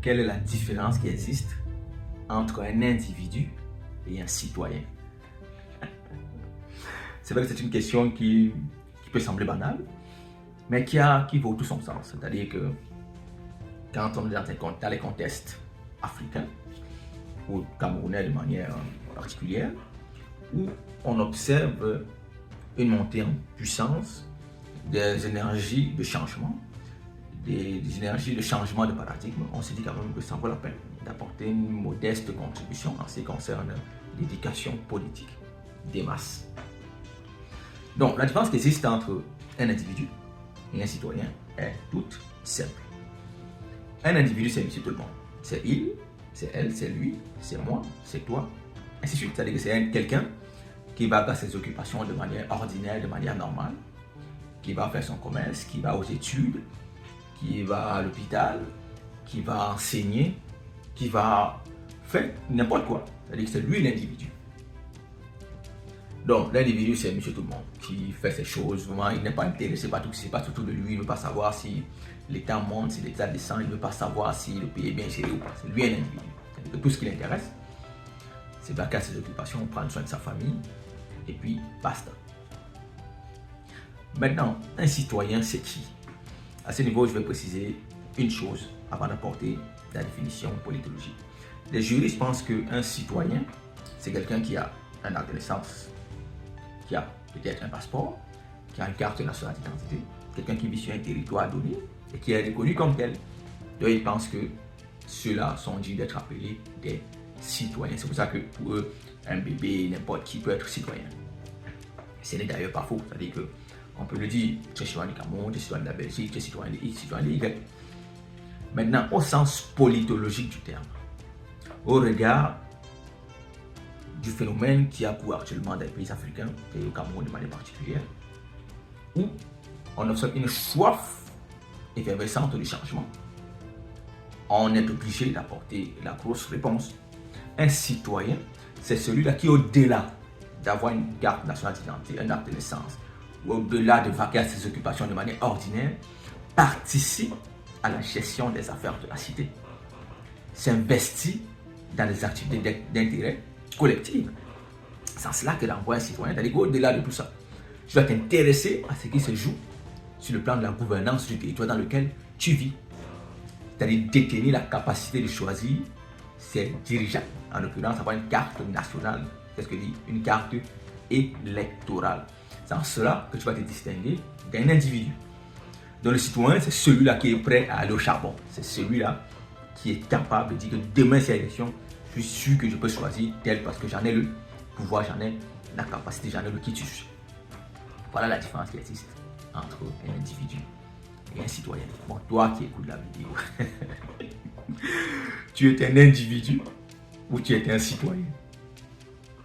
quelle est la différence qui existe entre un individu et un citoyen? C'est vrai que c'est une question qui peut sembler banale, mais qui vaut tout son sens. C'est-à-dire que quand on est dans les contextes africains ou camerounais de manière particulière, où on observe une montée en puissance des énergies de changement, des énergies de changement de paradigme, on se dit quand même que ça vaut la peine d'apporter une modeste contribution en ce qui concerne l'éducation politique des masses. Donc, la différence qui existe entre un individu et un citoyen est toute simple. Un individu, c'est monsieur tout le monde. C'est il, c'est elle, c'est lui, c'est moi, c'est toi, ainsi de suite. C'est-à-dire que c'est quelqu'un qui va faire ses occupations de manière ordinaire, de manière normale, qui va faire son commerce, qui va aux études, qui va à l'hôpital, qui va enseigner, qui va faire n'importe quoi. C'est-à-dire que c'est lui l'individu. Donc, l'individu, c'est monsieur tout le monde qui fait ses choses. Vraiment, il n'est pas intéressé par tout ce qui se passe autour de lui. Il ne veut pas savoir si l'État monte, si l'État descend. Il ne veut pas savoir si le pays est bien géré ou pas. C'est lui un individu. C'est-à-dire que tout ce qui l'intéresse, c'est vaquer à ses occupations, prendre soin de sa famille, et puis basta. Maintenant, un citoyen, c'est qui? À ce niveau, je vais préciser une chose avant d'apporter la définition politologique. Les juristes pensent qu'un citoyen, c'est quelqu'un qui a un acte de naissance, qui a peut-être un passeport, qui a une carte nationale d'identité, quelqu'un qui vit sur un territoire donné et qui est reconnu comme tel. Donc ils pensent que ceux-là sont dignes d'être appelés des citoyens. C'est pour ça que pour eux, un bébé, n'importe qui peut être citoyen. Ce n'est d'ailleurs pas faux. C'est-à-dire qu'on peut le dire, tu es citoyen du Cameroun, tu es citoyen de la Belgique, tu es citoyen de X, citoyen de Y. Maintenant, au sens politologique du terme, au regard du phénomène qui a cours actuellement dans les pays africains, et au Cameroun de manière particulière, où on observe une soif effervescente de changement, on est obligé d'apporter la grosse réponse. Un citoyen, c'est celui-là qui, au-delà d'avoir une carte nationale d'identité, un acte de naissance, ou au-delà de vaquer à ses occupations de manière ordinaire, participe à la gestion des affaires de la cité, s'investit dans des activités d'intérêt collective. C'est en cela que l'envoi un citoyen, c'est-à-dire qu'au-delà de tout ça, tu dois t'intéresser à ce qui se joue sur le plan de la gouvernance du territoire dans lequel tu vis. C'est-à-dire détenir la capacité de choisir ses dirigeants, en l'occurrence avoir une carte nationale, c'est ce que dit une carte électorale. C'est en cela que tu vas te distinguer d'un individu. Donc le citoyen, c'est celui-là qui est prêt à aller au charbon. C'est celui-là qui est capable de dire que demain c'est l'élection, je suis sûr que je peux choisir tel parce que j'en ai le pouvoir, j'en ai la capacité, j'en ai le quitus. Voilà la différence qui existe entre un individu et un citoyen. Bon, toi qui écoutes la vidéo, tu es un individu ou tu es un citoyen?